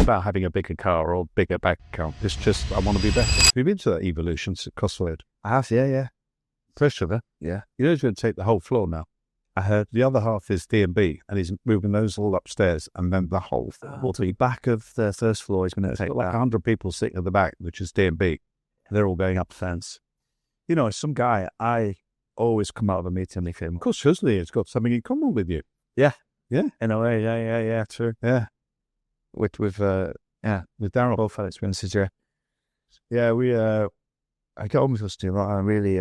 about having a bigger car or bigger bank account. It's just, I want to be better. We've been to that evolution at Cosford. I have, yeah. Pressure, Yeah. You know he's going to take the whole floor now. I heard. The other half is D&B, and he's moving those all upstairs, and then the whole Well, the back of the first floor is going to take like that. 100 people sitting at the back, which is D&B. They're all going up the fence. You know, some guy, I always come out of a meeting with him. Of course, Husley has got something in common with you. Yeah. Yeah. In a way, yeah, true. Yeah. With Darryl. both had experiences, yeah. Yeah, I get on with Husty a lot. I really,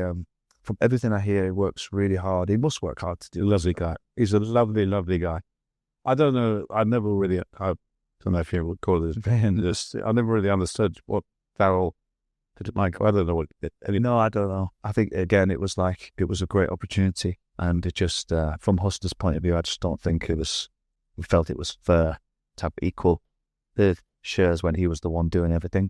from everything I hear, he works really hard. He must work hard to do. Lovely guy. He's a lovely, lovely guy. I don't know. I don't know if you would call it. I never really understood what Darryl did. Like, I don't know what. No, I don't know. I think again, it was a great opportunity, and it just from Huster's point of view, I just don't think we felt it was fair to have equal the shares when he was the one doing everything.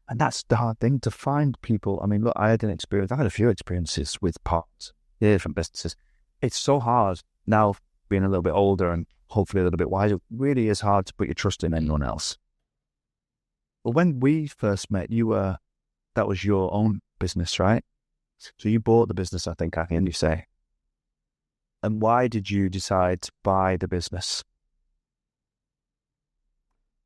And that's the hard thing, to find people. I mean, look, I had a few experiences with parts, different businesses. It's so hard now, being a little bit older and hopefully a little bit wiser. It really is hard to put your trust in anyone else. But when we first met, that was your own business, right? So you bought the business, I think you say. And why did you decide to buy the business?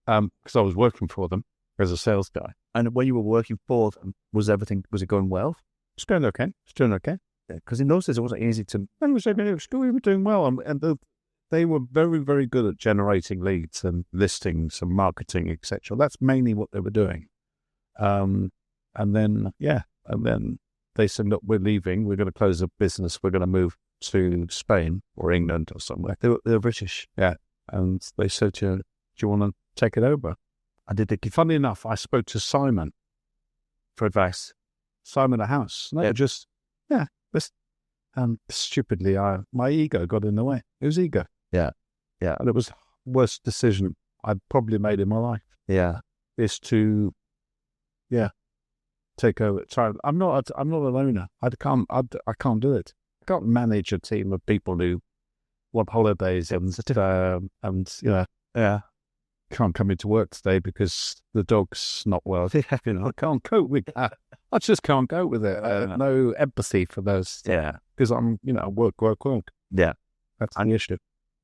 Because I was working for them as a sales guy. And when you were working for them, was it going well? It's going okay. Because in those days, it wasn't easy to... And we were doing well. And they were very, very good at generating leads and listings and marketing, etc. That's mainly what they were doing. And then they said, look, we're leaving. We're going to close the business. We're going to move to Spain or England or somewhere. They were British. Yeah. And they said, do you want to take it over? Funny enough, I spoke to Simon for advice. Simon at House. And they were just, and stupidly, my ego got in the way. It was ego. Yeah. And it was the worst decision I'd probably made in my life. Yeah. Is to, take over. Sorry, I'm not a loner. I can't do it. I can't manage a team of people who want holidays and can't come into work today because the dog's not well. I can't cope with that. I just can't cope with it. No empathy for those. Yeah. Because I'm, work. Yeah. That's the issue.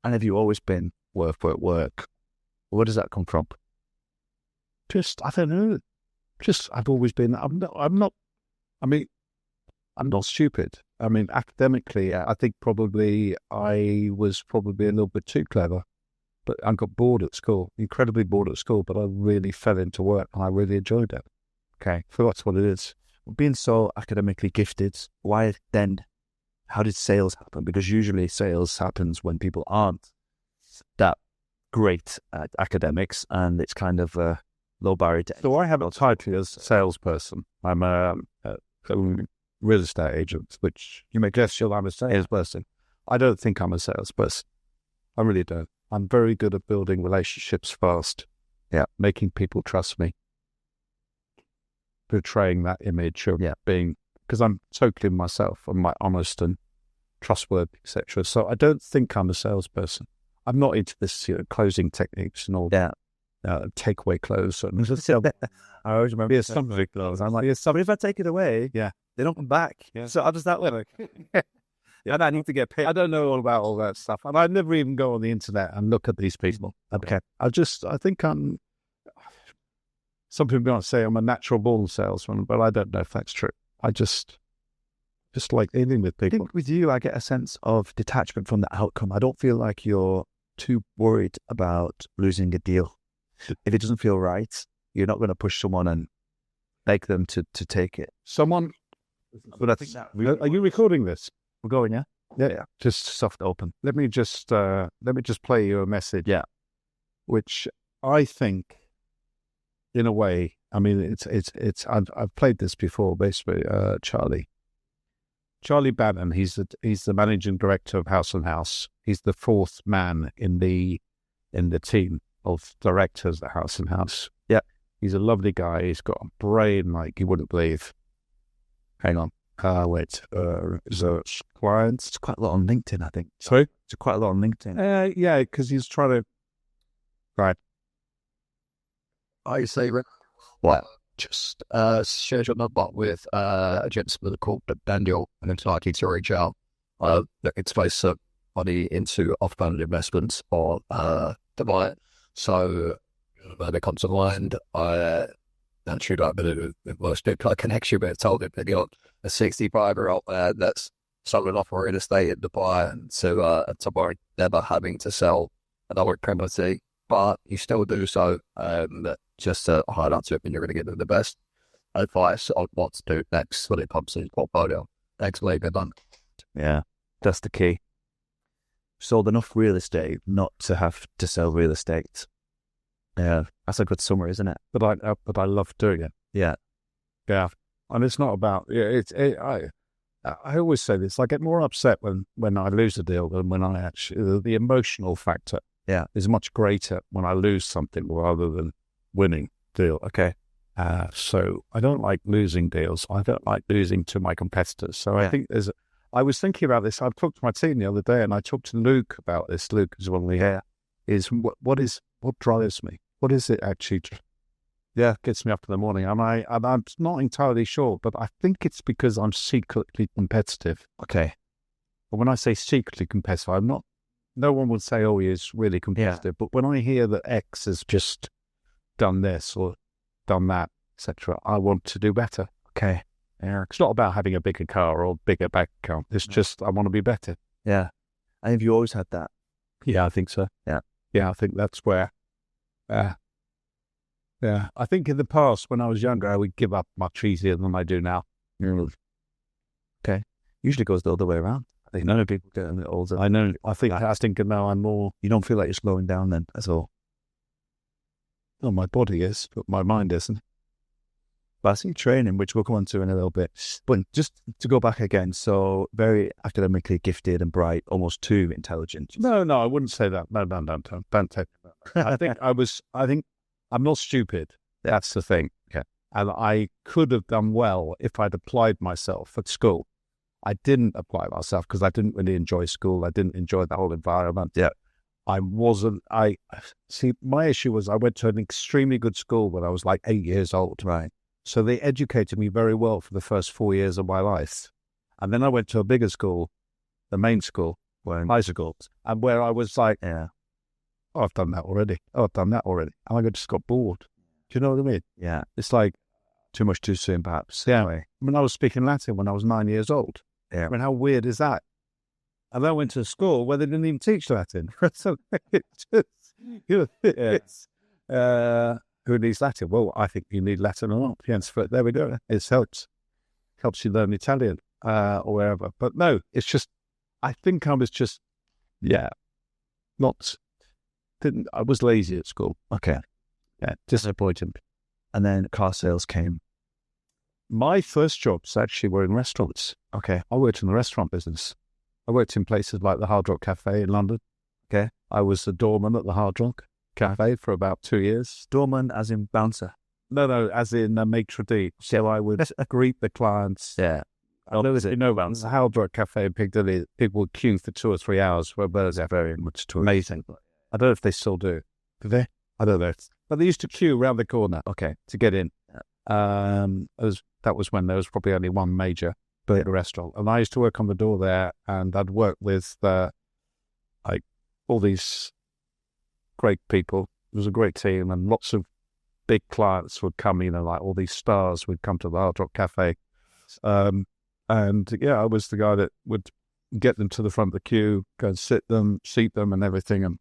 And have you always been work? Where does that come from? Just, I don't know. Just, I've always been, I'm not stupid. I mean, academically, I think probably I was a little bit too clever. But I got bored at school, incredibly bored at school, but I really fell into work and I really enjoyed it. Okay. So that's what it is. Being so academically gifted, why then, how did sales happen? Because usually sales happens when people aren't that great at academics and it's kind of a low barrier to... So I have a title as salesperson. I'm a real estate agent, which you may guess I'm a salesperson. I don't think I'm a salesperson. I really don't. I'm very good at building relationships fast. Yeah. Making people trust me. Portraying that image of being, because I'm totally myself. I'm honest and trustworthy, etc. So I don't think I'm a salesperson. I'm not into this, closing techniques and all that. Takeaway clothes. I always remember something clothes. I'm like, if I take it away, they don't come back. Yeah. So how does that work? And I need to get paid. I don't know all about all that stuff. And I never even go on the internet and look at these people. Okay. I think some people might say I'm a natural born salesman, but I don't know if that's true. I just like dealing with people. I think with you, I get a sense of detachment from the outcome. I don't feel like you're too worried about losing a deal. If it doesn't feel right, you're not going to push someone and beg them to take it. But I think are you recording this? We're going, yeah? Yeah. Just soft open. Let me just play you a message. Yeah. Which I think, in a way, I mean, I've played this before, basically, Charlie Bannon, he's the managing director of House & House. He's the fourth man in the team of directors at House & House. Yeah. He's a lovely guy. He's got a brain like you wouldn't believe. Hang on. Is it clients? It's quite a lot on LinkedIn, I think. Sorry? It's quite a lot on LinkedIn. Yeah, because he's trying to... Right. I say, just shared your number with a gentleman called Daniel, and it's likely to reach out. Looking to place some money into off-balance investments or Dubai. So when it comes to mind, I naturally got a bit of most people I connect you with, told him that you're a 65-year-old man that's sold off real estate in Dubai, and so tomorrow never having to sell another property, but you still do so. Just to highlight to him, and you're going to give them the best advice on what to do next when it comes to his portfolio. Thanks, Lee. Good done. Yeah, that's the key. Sold enough real estate not to have to sell real estate. Yeah, that's a good summary, isn't it? But I love doing it. Yeah. And it's not about I always say this. I get more upset when I lose a deal than when I actually. The emotional factor, is much greater when I lose something rather than winning deal. Okay. So I don't like losing deals. I don't like losing to my competitors. So I think I was thinking about this. I talked to my team the other day, and I talked to Luke about this. Luke is one of the hair. What drives me? What is it actually? Gets me up in the morning. And I'm not entirely sure, but I think it's because I'm secretly competitive. Okay. But when I say secretly competitive, I'm not. No one would say, "Oh, he is really competitive." But when I hear that X has just done this or done that, etc., I want to do better. Okay. Yeah. It's not about having a bigger car or bigger bank account. It's just I want to be better. Yeah. And have you always had that? Yeah, I think so. Yeah. Yeah, I think that's where. I think in the past when I was younger, I would give up much easier than I do now. Okay. Usually goes the other way around. I think none of people get a bit older. I know. I think now I'm more. You don't feel like you're slowing down then, that's all. Well, my body is, but my mind isn't. But I think training, which we'll come on to in a little bit. But just to go back again, so very academically gifted and bright, almost too intelligent. No, I wouldn't say that. No, don't take that. I think I'm not stupid. That's the thing. Okay. And I could have done well if I'd applied myself at school. I didn't apply myself because I didn't really enjoy school. I didn't enjoy the whole environment. Yeah. My issue was I went to an extremely good school when I was like 8 years old. Right. So they educated me very well for the first 4 years of my life. And then I went to a bigger school, the main school, high school, and where I was like, I've done that already. And I just got bored. Do you know what I mean? Yeah. It's like too much too soon, perhaps. Yeah. I mean, I was speaking Latin when I was 9 years old. Yeah. I mean, how weird is that? And then I went to a school where they didn't even teach Latin. So it's just, who needs Latin? Well, I think you need Latin a lot. Yes, but there we go. It helps you learn Italian or wherever. But no, it's just, I think I was just, I was lazy at school. Okay. Yeah, disappointing. And then car sales came. My first jobs actually were in restaurants. Okay. I worked in the restaurant business. I worked in places like the Hard Rock Café in London. Okay. I was a doorman at the Hard Rock Café for about 2 years. Doorman as in bouncer? No, as in a maitre d'. So I would greet the clients. Yeah. The Hard Rock Café in Piccadilly, people would queue for 2 or 3 hours for a burger's very much too amazing. I don't know if they still do. Do they? I don't know. But they used to queue around the corner, to get in. That was when there was probably only one major burger restaurant. And I used to work on the door there, and I'd work with all these great people. It was a great team, and lots of big clients would come, like all these stars would come to the Hard Rock Café. I was the guy that would get them to the front of the queue, go and seat them and everything. And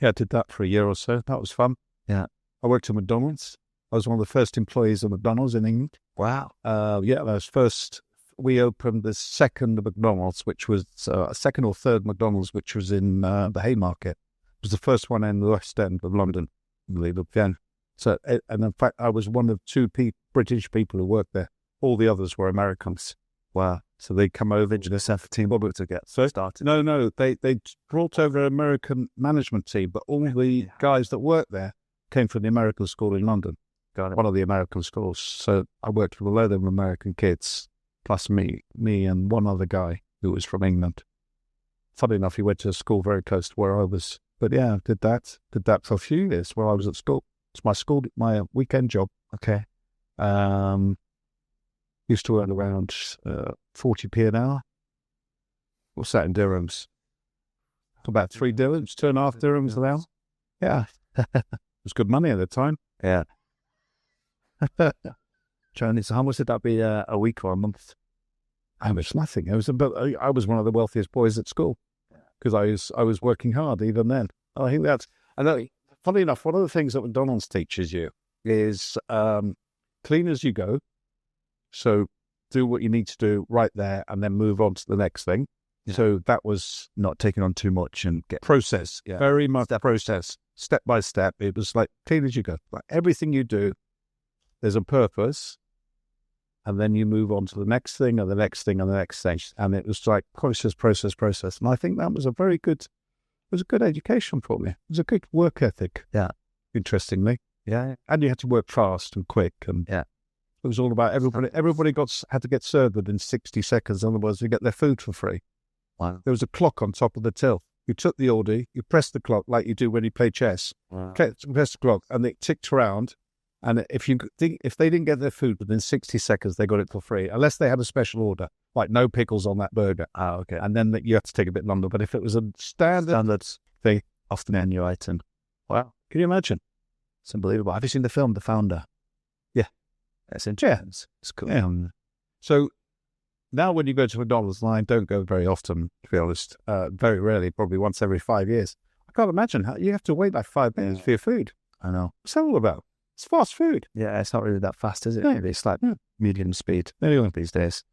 I did that for a year or so. That was fun. Yeah. I worked at McDonald's. I was one of the first employees of McDonald's in England. Wow. We opened the second McDonald's, which was a second or third McDonald's, which was in the Haymarket. It was the first one in the West End of London, I believe. So, and in fact, I was one of 2 British people who worked there. All the others were Americans. Wow. So they come over to the San team to get started. No, they brought over an American management team, but all the guys that worked there came from the American school in London. Got it. One of the American schools. So I worked with a load of American kids, plus me and one other guy who was from England. Funny enough, he went to a school very close to where I was. But yeah, did that for a few years while I was at school. It's my weekend job. Okay. Used to earn around 40p an hour. What's that in dirhams? About 3 dirhams, 2.5 dirhams an hour. Yeah. It was good money at the time. Yeah. Charlie, so how much did that be a week or a month? It was nothing. It was I was one of the wealthiest boys at school because I was working hard even then. I think funny enough, one of the things that McDonald's teaches you is clean as you go. So do what you need to do right there and then move on to the next thing. Yeah. So that was not taking on too much and get process. Yeah. Very much process, step by step. It was like clean as you go. Like everything you do, there's a purpose. And then you move on to the next thing and the next thing and the next thing. And it was like process. And I think that was a good education for me. It was a good work ethic. Yeah. Interestingly. Yeah. And you had to work fast and quick. And yeah. It was all about everybody. Everybody had to get served within 60 seconds. Otherwise, you get their food for free. Wow. There was a clock on top of the till. You took the order, you pressed the clock like you do when you play chess. Wow. Pressed the clock and it ticked around. And if they didn't get their food within 60 seconds, they got it for free, unless they had a special order, like no pickles on that burger. Ah, okay. And then you have to take a bit longer. But if it was a standard thing, off the menu item. Wow. Can you imagine? It's unbelievable. Have you seen the film, The Founder? Yeah. It's interesting. Yeah. It's cool. Yeah. So now when you go to McDonald's, and I don't go very often, to be honest, very rarely, probably once every 5 years. I can't imagine how you have to wait like 5 minutes for your food. I know. What's that all about? It's fast food. Yeah, it's not really that fast, is it? Yeah. It's like medium speed anyway these days.